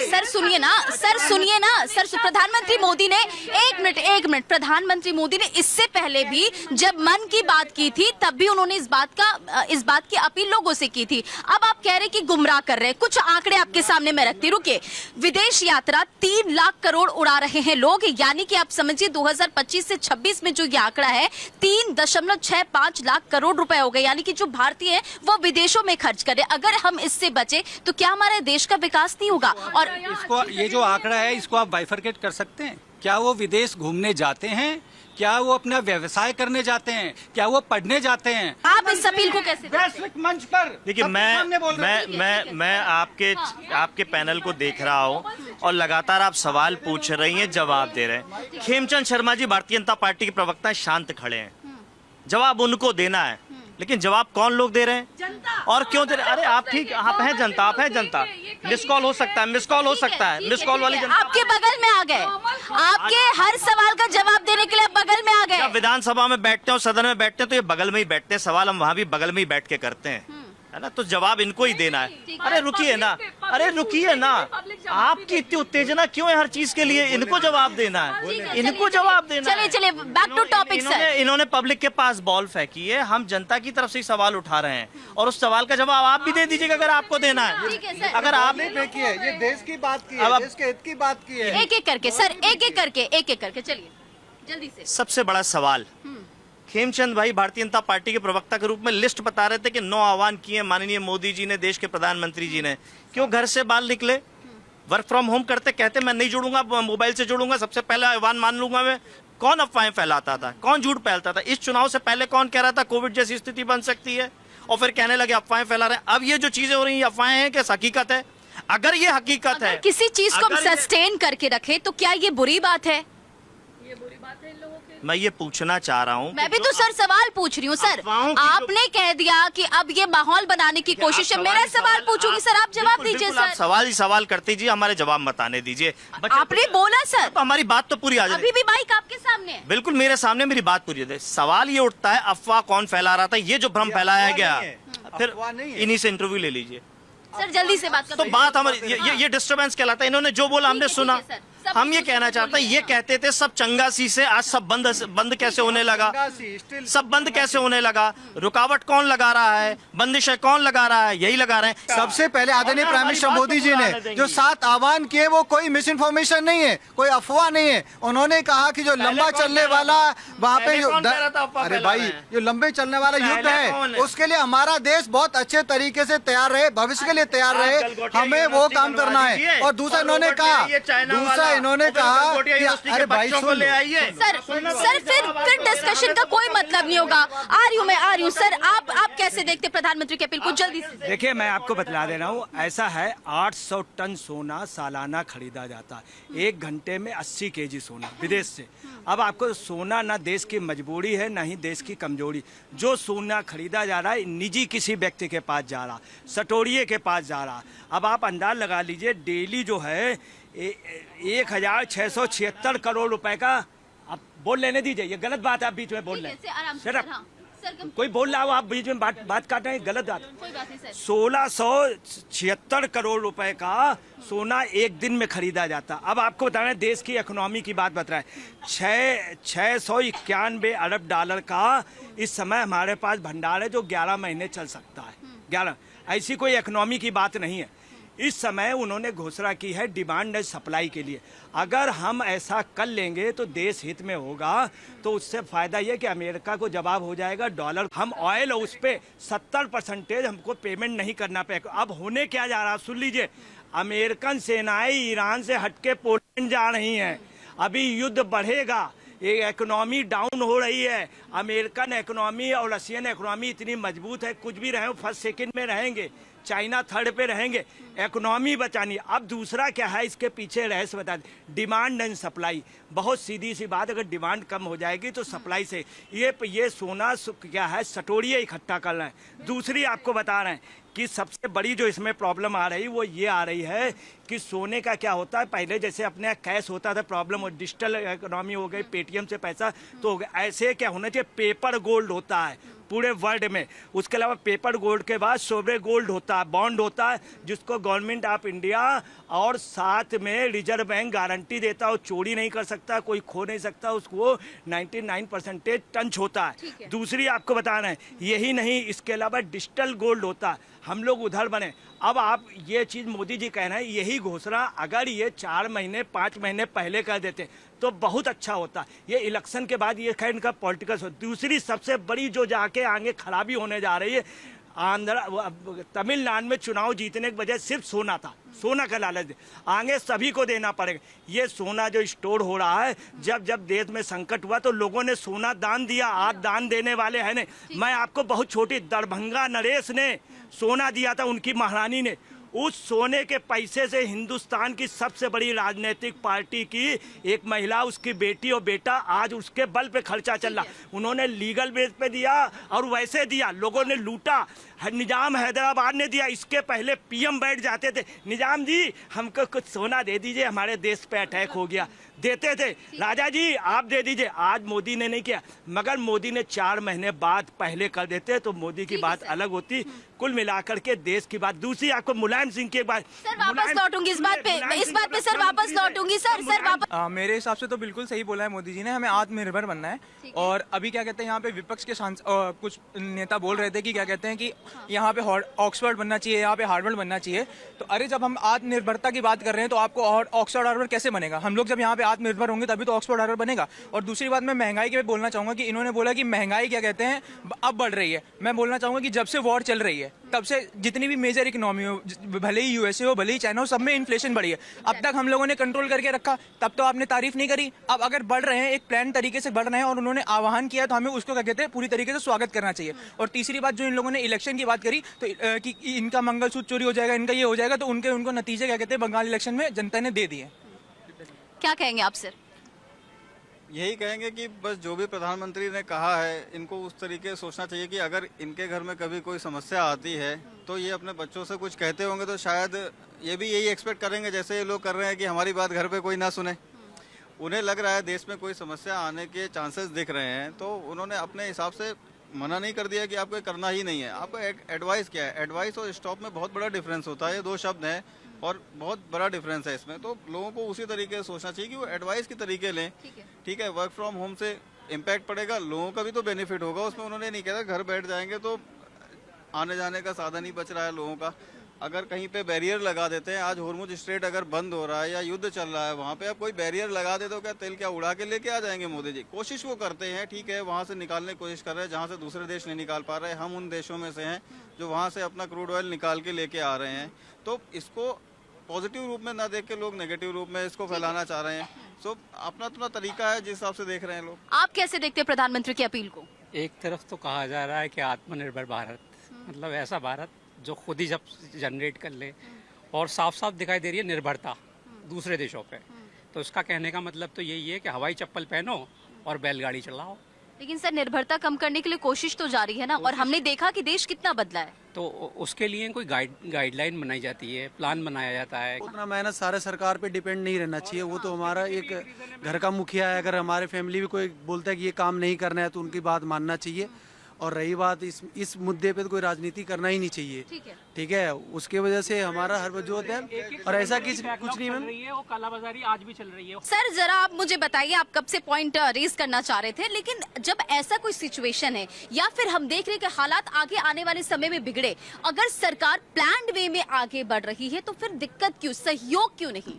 सर सुनिए ना, सर प्रधानमंत्री मोदी ने, एक मिनट, प्रधानमंत्री मोदी ने इससे पहले भी जब मन की बात की थी तब भी उन्होंने इस बात की अपील लोगों से की थी। अब आप कह रहे कि गुमराह कर रहे हैं। कुछ आंकड़े आपके सामने मैं रखती, रुके। विदेश यात्रा 3 लाख करोड़ उड़ा रहे हैं लोग, यानी कि आप समझिए 2025 से 26 में जो ये आंकड़ा है 3.65 लाख करोड़ रुपए हो गए, यानी कि जो भारतीय हैं वो विदेशों में खर्च कर रहे हैं। अगर हम इससे बचे तो क्या हमारे देश का विकास नहीं होगा? और इसको, ये जो आंकड़ा है, इसको आप बाइफरकेट कर सकते हैं। क्या वो विदेश घूमने जाते हैं, क्या वो अपना व्यवसाय करने जाते हैं, क्या वो पढ़ने जाते हैं? आप इस अपील को कैसे वैश्विक मंच पर देखिए, मैं आपके पैनल को देख रहा हूँ और लगातार आप सवाल पूछ रही हैं, जवाब दे रहे हैं। खेमचंद शर्मा जी भारतीय जनता पार्टी के प्रवक्ता शांत खड़े हैं, जवाब उनको देना है, लेकिन जवाब कौन लोग दे रहे हैं और क्यों दे रहे हैं? अरे आप ठीक, आप हैं जनता, मिस कॉल हो सकता है, मिस कॉल वाली जनता आपके बगल में आ गए, आपके हर सवाल का जवाब देने के लिए बगल में आ गए। जब विधानसभा में बैठते हैं और सदन में बैठते हैं तो ये बगल में ही बैठते हैं, सवाल हम वहाँ भी बगल में ही बैठ के करते हैं, है ना? तो जवाब इनको ही देना है। अरे रुकिए ना, आपकी इतनी उत्तेजना क्यों है हर चीज के लिए? इनको जवाब देना है, इनको जवाब देना है। चलिए बैक टू टॉपिक सर। इन्होंने पब्लिक के पास बॉल फेंकी है, हम जनता की तरफ से ही सवाल उठा रहे हैं और उस सवाल का जवाब आप भी दे दीजिएगा अगर आपको देना है। अगर आप फेंकी है, ये देश की बात की है, देश के हित की बात की है। एक एक करके सर, एक एक करके चलिए जल्दी से। सबसे बड़ा सवाल, खेमचंद भाई भारतीय जनता पार्टी के प्रवक्ता के रूप में लिस्ट बता रहे थे कि 9 आह्वान किए माननीय मोदी जी ने, देश के प्रधानमंत्री जी ने। क्यों घर से बाहर निकले? वर्क फ्रॉम होम करते, कहते मैं नहीं जुड़ूंगा, मोबाइल से जुड़ूंगा, सबसे पहले आह्वान मान लूंगा मैं। कौन अफवाहें फैलाता था, कौन झूठ फैलता था? इस चुनाव से पहले कौन कह रहा था कोविड जैसी स्थिति बन सकती है और फिर कहने लगे अफवाहें फैला रहे हैं। अब ये जो चीजें हो रही है अफवाहें हैं कि हकीकत है? अगर ये हकीकत है, किसी चीज को सस्टेन करके रखे तो क्या ये बुरी बात है? ये बुरी बात है इन लोगों के लिए। मैं ये पूछना चाह रहा हूँ मैं भी तो सर सवाल पूछ रही हूँ सर। अफवाहों की जो- आपने कह दिया कि अब ये माहौल बनाने की कोशिश है। मेरा सवाल पूछूंगी सर, आप जवाब दीजिए बिल्कुल, आप सर। सवाल ही सवाल करते दीजिए, हमारे जवाब मत आने दीजिए। आपने बोला सर, तो हमारी बात तो पूरी आ जाए। अभी भी माइक आपके सामने है। बिल्कुल मेरे सामने मेरी बात पूरी है। सवाल ये उठता है अफवाह कौन फैला रहा था, ये जो भ्रम फैलाया गया, फिर अफवाह नहीं है। इन्हीं से इंटरव्यू ले लीजिए। सर जल्दी से बात तो करो। बात हमारी ये डिस्टर्बेंस कहलाता है। इन्होंने जो बोला हमने ठीक है, सुना। ठीक है, सर। सब हम ये कुछ कहना चाहते हैं, बोलिए। ये कहते थे सब चंगासी से, आज सब बंद कैसे होने लगा, सब बंद कैसे होने लगा, रुकावट कौन लगा रहा है, बंदिशें कौन लगा रहा है, यही लगा रहे हैं। सबसे पहले आदरणीय प्राइम मिनिस्टर मोदी जी ने जो 7 आह्वान किए वो कोई मिस इन्फॉर्मेशन नहीं है, कोई अफवाह नहीं है। उन्होंने कहा कि जो लंबा कौन चलने कह रहा वाला था? वहाँ पे पहले जो कौन कह रहा था अफवाह अरे फैला भाई रहे हैं? जो लंबे चलने वाला युद्ध पहले कौन है है? उसके लिए हमारा देश बहुत अच्छे तरीके से तैयार रहे, भविष्य के लिए तैयार आप रहे, गलगोटिया हमें वो यूनिवर्सिटी काम बनवा करना दीजिए। है। और दूसरा और इन्होंने रोबोट कहा, ले आइए चाइना दूसरा वाला। इन्होंने और फिर कहा गलगोटिया कि यूनिवर्सिटी के अरे भाई बच्चों को सुन ले लो। आइए। सर फिर डिस्कशन का कोई मतलब नहीं होगा। आ रही हूँ सर, आप कैसे देखते प्रधानमंत्री की अपील को? जल्दी से। देखिए मैं आपको बतला दे रहा हूँ, ऐसा है 800 टन सोना सालाना खरीदा जाता है, 1 घंटे में 80 केजी सोना विदेश से। अब आपको सोना ना देश की मजबूरी है ना ही देश की कमजोरी। जो सोना खरीदा जा रहा है निजी किसी व्यक्ति के पास जा रहा, सटोरिये के पास जा रहा। अब आप अंदाज लगा लीजिए, डेली जो है 1676 करोड़ रुपए का। अब बोल लेने दीजिए, ये गलत बात है, आप बीच में बोल रहे हैं। Sir Shut up। हाँ सर कोई बोल रहा हो, आप बीच में बात काट रहे हैं, गलत बात। कोई बात नहीं सर। 1676 करोड़ रुपए का सोना 1 दिन में खरीदा जाता। अब आपको बता रहे हैं, देश की इकोनॉमी की बात बता रहे हैं, 691 अरब डॉलर का इस समय हमारे पास भंडार है जो 11 महीने चल सकता है। 11 ऐसी कोई इकोनॉमी की बात नहीं है। इस समय उन्होंने घोषणा की है डिमांड एंड सप्लाई के लिए। अगर हम ऐसा कर लेंगे तो देश हित में होगा, तो उससे फायदा ये कि अमेरिका को जवाब हो जाएगा डॉलर। हम ऑयल उस पे 70% हमको पेमेंट नहीं करना पड़ेगा। अब होने क्या जा रहा है सुन लीजिए, अमेरिकन सेनाएं ईरान से हटके पोलैंड जा रही हैं। अभी युद्ध बढ़ेगा, ये इकोनॉमी डाउन हो रही है। अमेरिकन इकोनॉमी और रशियन इकोनॉमी इतनी मजबूत है, कुछ भी रहे फर्स्ट सेकंड में रहेंगे, चाइना थर्ड पे रहेंगे। इकोनॉमी बचानी। अब दूसरा क्या है इसके पीछे रहस्य बता दें, डिमांड एंड सप्लाई। बहुत सीधी सी बात, अगर डिमांड कम हो जाएगी तो सप्लाई से ये सोना क्या है, सटोरिये इकट्ठा कर रहे हैं। दूसरी आपको बता रहे हैं कि सबसे बड़ी जो इसमें प्रॉब्लम आ रही वो ये आ रही है कि सोने का क्या होता है, पहले जैसे अपने यहाँ कैश होता था, प्रॉब्लम और डिजिटल इकोनॉमी हो गई, पेटीएम से पैसा तो हो गया। ऐसे क्या होना चाहिए, पेपर गोल्ड होता है पूरे वर्ल्ड में। उसके अलावा पेपर गोल्ड के बाद सोवरेन गोल्ड होता है, बॉन्ड होता है, जिसको गवर्नमेंट ऑफ इंडिया और साथ में रिजर्व बैंक गारंटी देता है, चोरी नहीं कर सकता, कोई खो नहीं सकता, उसको 99% टंच होता है। दूसरी आपको बता रहे हैं, यही नहीं, इसके अलावा डिजिटल गोल्ड होता है। हम लोग उधर बने। अब आप ये चीज़ मोदी जी कह रहे हैं, यही घोषणा अगर ये 4 महीने 5 महीने पहले कर देते तो बहुत अच्छा होता। ये इलेक्शन के बाद ये खैर इनका पॉलिटिकल। दूसरी सबसे बड़ी जो जाके आगे खराबी होने जा रही है, तमिलनाडु में चुनाव जीतने की वजह सिर्फ सोना था, सोना का लालच आगे सभी को देना पड़ेगा। ये सोना जो स्टोर हो रहा है, जब जब देश में संकट हुआ तो लोगों ने सोना दान दिया, आप दान देने वाले हैं नहीं। मैं आपको बहुत छोटी, दरभंगा नरेश ने सोना दिया था, उनकी महारानी ने। उस सोने के पैसे से हिंदुस्तान की सबसे बड़ी राजनीतिक पार्टी की एक महिला, उसकी बेटी और बेटा आज उसके बल पे खर्चा चल रहा। उन्होंने लीगल बेस पे दिया और वैसे दिया, लोगों ने लूटा। निजाम हैदराबाद ने दिया, इसके पहले पीएम बैठ जाते थे, निजाम जी हमको कुछ सोना दे दीजिए, हमारे देश पे अटैक हो गया, देते थे, राजा जी आप दे दीजिए। आज मोदी ने नहीं किया, मगर मोदी ने 4 महीने बाद पहले कर देते तो मोदी की बात अलग होती। कुल मिलाकर के देश की बात। दूसरी आपको मुलायम सिंह की बात, सर वापस लौटूंगी इस बात पे सर वापस लौटूंगी सर वापस। मेरे हिसाब से तो बिल्कुल सही बोला है मोदी जी ने, हमें आत्मनिर्भर बनना है। और अभी क्या कहते हैं, यहाँ पे विपक्ष के कुछ नेता बोल रहे थे कि क्या कहते हैं कि यहाँ पे ऑक्सफोर्ड बनना चाहिए, यहाँ पे हार्वर्ड बनना चाहिए। तो अरे जब हम आत्मनिर्भरता की बात कर रहे हैं तो आपको ऑक्सफोर्ड हार्वर्ड कैसे बनेगा? हम लोग जब यहाँ पे आत्मनिर्भर होंगे तभी तो ऑक्सफोर्ड हार्वर्ड बनेगा। और दूसरी बात मैं महंगाई के बोलना चाहूंगा कि इन्होंने बोला कि महंगाई क्या कहते हैं अब बढ़ रही है। मैं बोलना चाहूंगा कि जब से वॉर चल रही है तब से जितनी भी मेजर इकोनॉमी हो, भले ही यूएसए हो भले ही चाइना हो, सब में इन्फ्लेशन बढ़ी है। अब तक हम लोगों ने कंट्रोल करके रखा, तब तो आपने तारीफ नहीं करी। अब अगर बढ़ रहे हैं, एक प्लान तरीके से बढ़ रहे हैं और उन्होंने आह्वान किया तो हमें उसको क्या कहते हैं पूरी तरीके से स्वागत करना चाहिए। और तीसरी बात जो इन लोगों ने इलेक्शन की बात करी तो कि इनका मंगलसूत्र चोरी हो जाएगा, इनका ये हो जाएगा, तो उनको नतीजे क्या कहते हैं बंगाल इलेक्शन में जनता ने दे दिए। क्या कहेंगे आप सर? यही कहेंगे कि बस जो भी प्रधानमंत्री ने कहा है इनको उस तरीके से सोचना चाहिए कि अगर इनके घर में कभी कोई समस्या आती है तो ये अपने बच्चों से कुछ कहते होंगे तो शायद ये भी यही एक्सपेक्ट करेंगे जैसे ये लोग कर रहे हैं कि हमारी बात घर पे कोई ना सुने। उन्हें लग रहा है देश में कोई समस्या आने के चांसेस दिख रहे हैं तो उन्होंने अपने हिसाब से मना नहीं कर दिया कि आपको करना ही नहीं है। आपको एडवाइस क्या है, एडवाइस और स्टॉप में बहुत बड़ा डिफरेंस होता है, ये दो शब्द हैं और बहुत बड़ा डिफरेंस है इसमें। तो लोगों को उसी तरीके से सोचना चाहिए कि वो एडवाइस की तरीके लें। ठीक है, वर्क फ्रॉम होम से इम्पैक्ट पड़ेगा, लोगों का भी तो बेनिफिट होगा उसमें। उन्होंने नहीं कहा घर बैठ जाएंगे तो आने जाने का साधन ही बच रहा है लोगों का। अगर कहीं पे बैरियर लगा देते हैं, आज होर्मुज स्ट्रेट अगर बंद हो रहा है या युद्ध चल रहा है वहाँ पे आप कोई बैरियर लगा दे तो क्या तेल क्या उड़ा के लेके आ जाएंगे मोदी जी? कोशिश वो करते हैं, ठीक है, वहाँ से निकालने की कोशिश कर रहे हैं जहाँ से दूसरे देश नहीं निकाल पा रहे। हम उन देशों में से हैं जो वहाँ से अपना क्रूड ऑयल निकाल के लेके आ रहे हैं। तो इसको पॉजिटिव रूप में ना देख के लोग नेगेटिव रूप में इसको फैलाना चाह रहे हैं। सो अपना अपना तरीका है जिस हिसाब से देख रहे हैं लोग। आप कैसे देखते हैं प्रधानमंत्री की अपील को? एक तरफ तो कहा जा रहा है कि आत्मनिर्भर भारत, मतलब ऐसा भारत जो खुद ही जब जनरेट कर ले, और साफ साफ दिखाई दे रही है निर्भरता दूसरे देशों पे। तो इसका कहने का मतलब तो यही है कि हवाई चप्पल पहनो और बैलगाड़ी चलाओ। लेकिन सर निर्भरता कम करने के लिए कोशिश तो जारी है ना, और हमने देखा कि देश कितना बदला है। तो उसके लिए कोई गाइडलाइन बनाई जाती है, प्लान बनाया जाता है। उतना मेहनत सारे सरकार पे डिपेंड नहीं रहना चाहिए। वो तो हमारा एक घर का मुखिया है, अगर हमारे फैमिली में कोई बोलता है कि ये काम नहीं करना है तो उनकी बात मानना चाहिए। और रही बात इस मुद्दे पे तो कोई राजनीति करना ही नहीं चाहिए। ठीक है, उसके वजह से हमारा हर वजह होता है और ऐसा कुछ नहीं है। वो कालाबाजारी आज भी चल रही है। सर जरा आप मुझे बताइए, आप कब से पॉइंट रेज करना चाह रहे थे, लेकिन जब ऐसा कोई सिचुएशन है या फिर हम देख रहे हैं कि हालात आगे आने वाले समय में बिगड़े, अगर सरकार प्लान्ड वे में आगे बढ़ रही है तो फिर दिक्कत क्यों, सहयोग क्यों नहीं?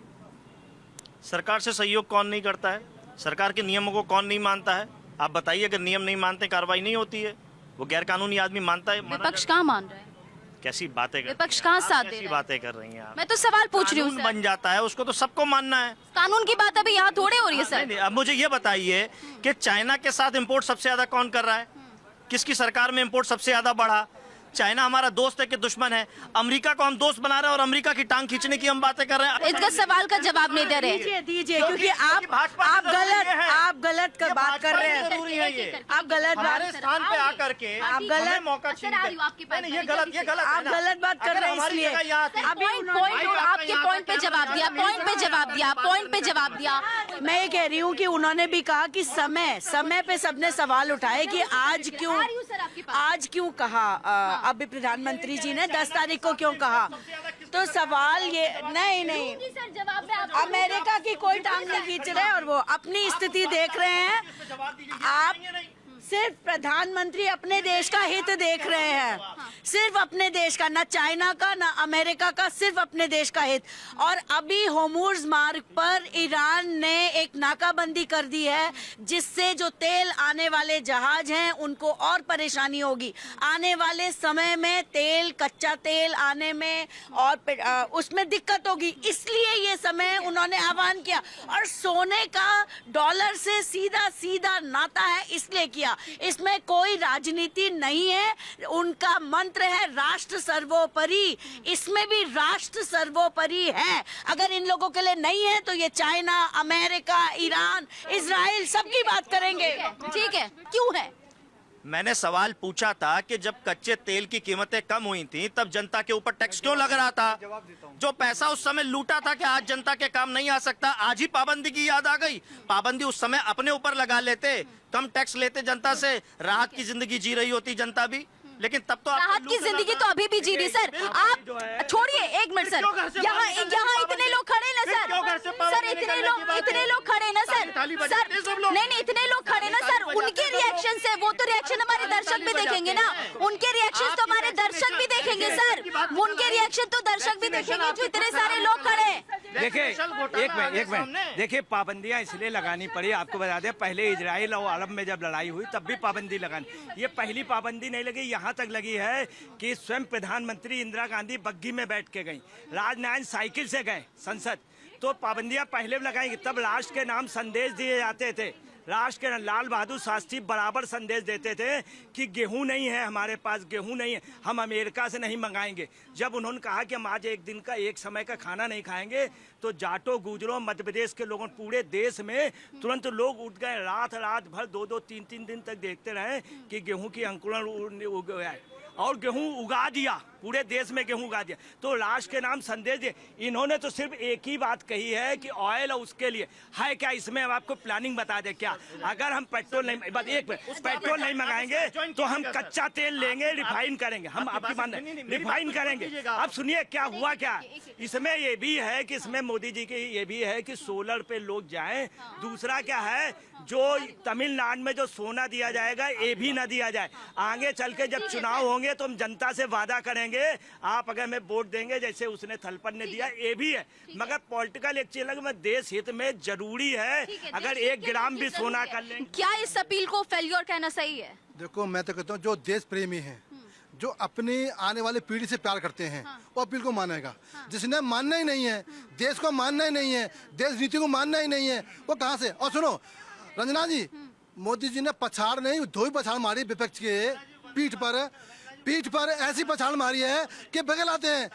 सरकार से सहयोग कौन नहीं करता है? सरकार के नियमों को कौन नहीं मानता है? आप बताइए, अगर नियम नहीं मानते कार्रवाई नहीं होती है। वो गैर कानूनी आदमी मानता है। विपक्ष कहाँ मान रहा है? कैसी बातें कर, विपक्ष कहाँ साथ दे रहा है? बातें कर रही हैं आप? मैं तो सवाल पूछ रही हूँ। बन जाता है उसको तो सबको मानना है। कानून की बात अभी यहाँ थोड़े हो रही है सर। नहीं, अब मुझे ये बताइए कि चाइना के साथ इंपोर्ट सबसे ज्यादा कौन कर रहा है? किसकी सरकार में इंपोर्ट सबसे ज्यादा बढ़ा? चाइना हमारा दोस्त है कि दुश्मन है? अमेरिका को हम दोस्त बना रहे हैं और अमेरिका की टांग खींचने की हम बातें कर रहे हैं। इसका सवाल का जवाब नहीं दे रहे। दीजिए क्योंकि आप गलत बात कर रहे हैं। जरूरी है ये। आप गलत हमारे स्थान पे आकर के आप गलत मौका छीन कर- नहीं, ये गलत आप गलत बात कर रहे हैं इसलिए। अभी आपके पॉइंट पे जवाब दिया, पॉइंट पे जवाब दिया। मैं ये कह रही हूँ कि उन्होंने भी कहा कि समय पे सबने सवाल उठाए कि आज क्यों कहा, अभी प्रधानमंत्री जी ने 10 तारीख को क्यों कहा। तो सवाल ये नहीं अमेरिका की कोई टांग नहीं खींच रहे और वो अपनी स्थिति देख रहे हैं। आप सिर्फ प्रधानमंत्री अपने देश का हित देख रहे हैं, सिर्फ अपने देश का, ना चाइना का ना अमेरिका का, सिर्फ अपने देश का हित। और अभी होर्मुज मार्ग पर ईरान ने एक नाकाबंदी कर दी है जिससे जो तेल आने वाले जहाज हैं उनको और परेशानी होगी। आने वाले समय में तेल, कच्चा तेल आने में और उसमें दिक्कत होगी, इसलिए ये समय उन्होंने आह्वान किया। और सोने का डॉलर से सीधा नाता है, इसलिए किया। इसमें कोई राजनीति नहीं है। उनका मंत्र है राष्ट्र सर्वोपरि, इसमें भी राष्ट्र सर्वोपरि है। अगर इन लोगों के लिए नहीं है तो ये चाइना, अमेरिका, ईरान, इजराइल सबकी बात करेंगे। ठीक है, क्यों है? मैंने सवाल पूछा था कि जब कच्चे तेल की कीमतें कम हुई थी तब जनता के ऊपर टैक्स क्यों लग रहा था? जो पैसा उस समय लूटा था कि आज जनता के काम नहीं आ सकता, आज ही पाबंदी की याद आ गई। पाबंदी उस समय अपने ऊपर लगा लेते, कम टैक्स लेते जनता से, राहत की जिंदगी जी रही होती जनता भी। लेकिन तब तो राहत की जिंदगी तो अभी भी जी रही। सर आप छोड़िए, एक मिनट सर, यहाँ इतने लोग खड़े ना सर, इतने लोग खड़े ना सर, नहीं इतने लोग खड़े ना सर, उनके रिएक्शन से, वो तो रिएक्शन हमारे दर्शक भी देखेंगे ना, उनके रिएक्शन तो हमारे दर्शक भी देखेंगे सर, उनके रिएक्शन तो दर्शक भी देखेंगे जो इतने सारे लोग खड़े। देखिए एक मिनट देखिए, पाबंदियां इसलिए लगानी पड़ी, आपको बता दें, पहले इजराइल और अरब में जब लड़ाई हुई तब भी पाबंदी लगानी। ये पहली पाबंदी नहीं लगी, यहाँ तक लगी है कि स्वयं प्रधानमंत्री इंदिरा गांधी बग्घी में बैठ के गई, राजनारायण साइकिल से गए संसद। तो पाबंदियां पहले लगाएंगे, तब राष्ट्र के नाम संदेश दिए जाते थे, राष्ट्र के लाल बहादुर शास्त्री बराबर संदेश देते थे कि गेहूं नहीं है हमारे पास, गेहूं नहीं है, हम अमेरिका से नहीं मंगाएंगे। जब उन्होंने कहा कि हम आज एक दिन का एक समय का खाना नहीं खाएंगे, तो जाटों गुजरों मध्य प्रदेश के लोगों, पूरे देश में तुरंत लोग उठ गए। रात रात भर 2-2, 3-3 दिन तक देखते रहे कि गेहूं की अंकुरण उग गया है और गेहूं उगा दिया, पूरे देश में गेहूं उगा दिया। तो राष्ट्र के नाम संदेश दिए। इन्होंने तो सिर्फ एक ही बात कही है कि ऑयल और उसके लिए है क्या, इसमें हम आपको प्लानिंग बता दें क्या। अगर हम पेट्रोल नहीं, बस एक पेट्रोल नहीं मंगाएंगे तो हम कच्चा तेल लेंगे, रिफाइन करेंगे, हम आपकी बात नहीं, रिफाइन करेंगे। अब सुनिए क्या हुआ, क्या इसमें ये भी है कि इसमें मोदी जी की ये भी है कि सोलर पे लोग जाएं। दूसरा क्या है, जो तमिलनाडु में जो सोना दिया जाएगा ये भी ना दिया जाए। आगे चल के जब चुनाव होंगे तो हम जनता से वादा करेंगे, आप अगर हमें वोट देंगे जैसे उसने थलपत ने दिया, ये भी है। मगर पॉलिटिकल एक चीज में देश हित में जरूरी है, अगर 1 ग्राम भी सोना कर लेंगे। क्या इस अपील को फेल्योर कहना सही है? देखो मैं तो कहता हूँ जो देश प्रेमी है, जो अपनी आने वाली पीढ़ी से प्यार करते हैं, वो अपील को मानेगा। जिसने मानना ही नहीं है, देश को मानना ही नहीं है, देश नीति को मानना ही नहीं है, वो कहाँ से। और सुनो रंजना जी, मोदी जी ने पछाड़ नहीं, धोई पछाड़ मारी विपक्ष के पीठ पर ऐसी पछाड़ मारी है कि बगल आते हैं।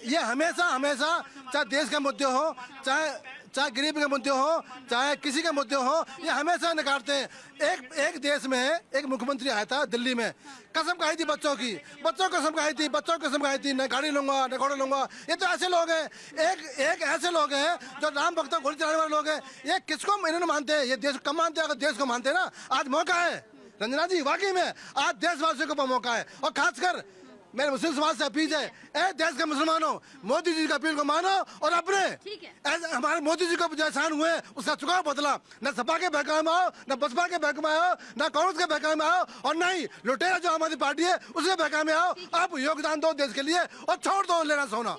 ये हमेशा चाहे देश के मुद्दे हो, चाहे गरीब के मुद्दे हो, चाहे किसी के मुद्दे हो, ये हमेशा नकारते हैं। एक देश में एक मुख्यमंत्री आया था दिल्ली में, कसम खाई थी बच्चों की कसम खाई थी, न गाड़ी लूंगा न घोड़े लूंगा। ये तो ऐसे लोग हैं, एक ऐसे लोग हैं जो राम भक्त गोली चलाने वाले लोग हैं। ये किसको इन्होंने मानते हैं, ये देश को कम मानते हैं। अगर देश को मानते हैं ना, आज मौका है रंजना जी, वाकई में आज देशवासियों को मौका है। और खासकर मेरे मुस्लिम समाज से अपील है, ए देश के मुसलमानों, मोदी जी का अपील को मानो और अपने हमारे मोदी जी को जैसान हुए उसका चुकाव बदला। न सपा के बहकावे में आओ, न बसपा के बहकावे में आओ, न कांग्रेस के बहकावे में आओ, और न ही लुटेरा जो हमारी पार्टी है उसके बहकावे में आओ। आप योगदान दो देश के लिए और छोड़ दो लेना सोना।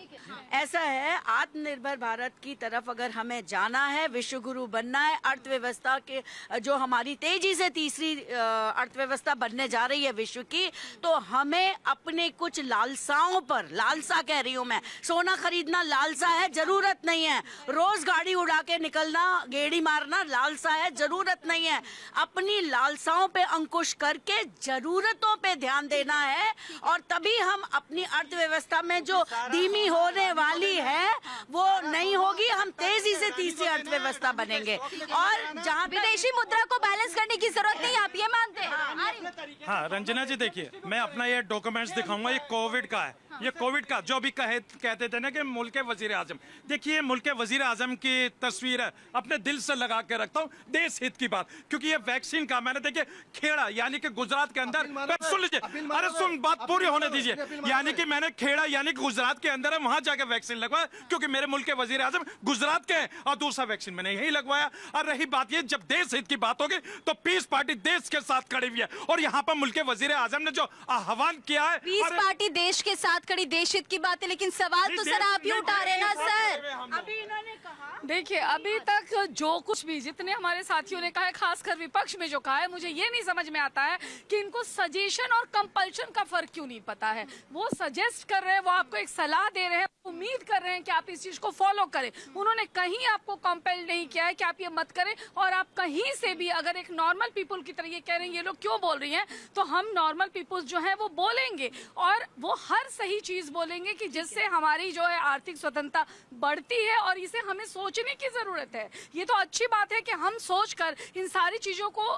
ऐसा है, आत्मनिर्भर भारत की तरफ अगर हमें जाना है, विश्व गुरु बनना है, अर्थव्यवस्था के जो हमारी तेजी से तीसरी अर्थव्यवस्था बनने जा रही है विश्व की, तो हमें अपने कुछ लालसाओं पर, लालसा कह रही हूं मैं, सोना खरीदना लालसा है, जरूरत नहीं है। रोज गाड़ी उड़ा के निकलना, गेड़ी मारना लालसा है, जरूरत नहीं है। अपनी लालसाओं पे अंकुश करके जरूरतों पे ध्यान देना है, और तभी हम अपनी अर्थव्यवस्था में जो धीमी होने वाली है वो नहीं होगी, हम तेजी से तीसरी अर्थव्यवस्था बनेंगे। और जहाँ विदेशी मुद्रा को बैलेंस करने की जरूरत नहीं, आप ये मानते हैं? हाँ रंजना जी, देखिए मैं अपना ये डॉक्यूमेंट्स दिखाऊंगा, ये कोविड का है, ये कोविड का जो भी कहते थे ना कि मुल्क के वजीर आजम, देखिए मुल्क के वजीर आजम की तस्वीर है, अपने दिल से लगा के रखता हूँ, देश हित की बात। क्योंकि ये वैक्सीन का मैंने देखिए खेड़ा यानी कि गुजरात के अंदर, सुन लीजिए, अरे सुन बात पूरी होने दीजिए, यानी कि मैंने खेड़ा यानी कि गुजरात के अंदर है, वहां जाके वैक्सीन लगवाया, क्योंकि मेरे मुल्क के वजीर आजम गुजरात के हैं, और दूसरा वैक्सीन मैंने यही लगवाया। और रही बात ये, जब देश हित की बात होगी तो पीस पार्टी देश के साथ खड़ी हुई है, और यहाँ पर मुल्क के वजीर आजम ने जो आह्वान किया है, पीस पार्टी देश के साथ खड़ी, देश हित की बात है, लेकिन सवाल तो सर आप ही उठा रहे ना सर। अभी इन्होंने कहा, देखिए अभी तक जो कुछ भी जितने हमारे साथियों ने कहा है, खासकर विपक्ष में जो कहा है, मुझे ये नहीं समझ में आता है कि इनको सजेशन और कंपल्शन का फर्क क्यों नहीं पता है। वो सजेस्ट कर रहे हैं, वो आपको एक सलाह दे रहे हैं, उम्मीद कर रहे हैं कि आप इस चीज को फॉलो करें। उन्होंने कहीं आपको कंपेल नहीं किया है कि आप ये मत करें, और आप कहीं से भी अगर एक नॉर्मल पीपल की तरह ये कह रहे हैं ये लोग क्यों बोल रही हैं, तो हम नॉर्मल पीपल्स जो हैं वो बोलेंगे, और वो हर सही चीज बोलेंगे कि जिससे हमारी जो है आर्थिक स्वतंत्रता बढ़ती है, और इसे हमें सोचने की जरूरत है। ये तो अच्छी बात है कि हम सोचकर इन सारी चीजों को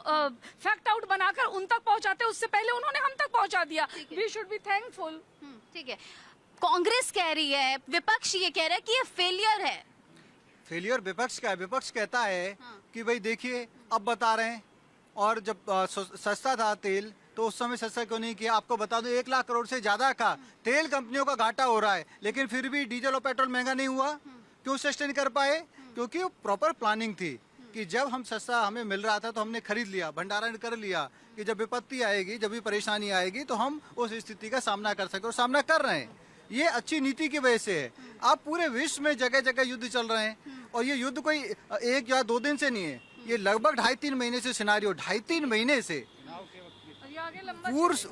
फैक्ट आउट बनाकर उन तक पहुंचाते, उससे पहले उन्होंने हम तक पहुंचा दिया। We should be thankful. ठीक है, कांग्रेस कह रही है, विपक्ष ये कह रहा है कि ये फेलियर है। फेलियर विपक्ष का है। विपक्ष कहता है कि भाई देखिए अब बता रहे हैं, और जब सस्ता था तेल तो उस समय सस्ता क्यों नहीं किया। आपको बता दो 1 लाख करोड़ से ज्यादा का तेल कंपनियों का घाटा हो रहा है, लेकिन फिर भी डीजल और पेट्रोल महंगा नहीं हुआ। क्यों सस्टेन कर पाए? क्योंकि वो प्रॉपर प्लानिंग थी कि जब हम सस्ता हमें मिल रहा था तो हमने खरीद लिया, भंडारण कर लिया, कि जब विपत्ति आएगी, जब भी परेशानी आएगी तो हम उस स्थिति का सामना कर सके, और सामना कर रहे हैं। ये अच्छी नीति की वजह से है। अब पूरे विश्व में जगह जगह युद्ध चल रहे हैं, और ये युद्ध कोई 1 या 2 दिन से नहीं है, ये लगभग 2.5-3 महीने से सिनारियो, 2.5-3 महीने से।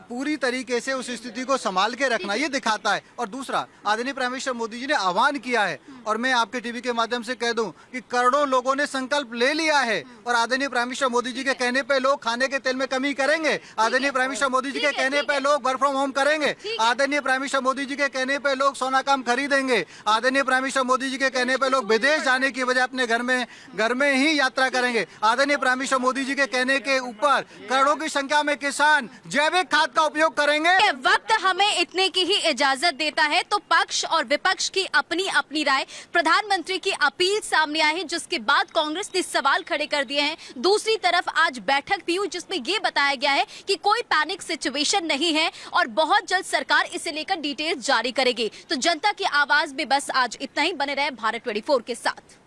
पूरी तरीके से उस स्थिति को संभाल के रखना ये दिखाता है। और दूसरा, आदरणीय प्राइम मिनिस्टर मोदी जी ने आह्वान किया है, और मैं आपके टीवी के माध्यम से कह दूं कि करोड़ों लोगों ने संकल्प ले लिया है, और आदरणीय प्राइम मिनिस्टर मोदी जी के कहने पे लोग खाने के तेल में कमी करेंगे, आदरणीय प्राइम मिनिस्टर मोदी जी के कहने पे लोग वर्क फ्रॉम होम करेंगे, आदरणीय प्राइम मिनिस्टर मोदी जी के कहने पे लोग सोना काम खरीदेंगे, आदरणीय प्राइम मिनिस्टर मोदी जी के कहने पे लोग विदेश जाने की बजाय अपने घर में ही यात्रा करेंगे, आदरणीय प्राइम मिनिस्टर मोदी जी के कहने के ऊपर करोड़ों की संख्या में किसान जैविक खाद का उपयोग करेंगे। वक्त हमें इतने की ही इजाजत देता है, तो पक्ष और विपक्ष की अपनी अपनी राय, प्रधानमंत्री की अपील सामने आई है, जिसके बाद कांग्रेस ने सवाल खड़े कर दिए हैं। दूसरी तरफ आज बैठक भी हुई जिसमें ये बताया गया है कि कोई पैनिक सिचुएशन नहीं है और बहुत जल्द सरकार इसे लेकर डिटेल्स जारी करेगी। तो जनता की आवाज में बस आज इतना ही। बने रहे भारत 24 के साथ।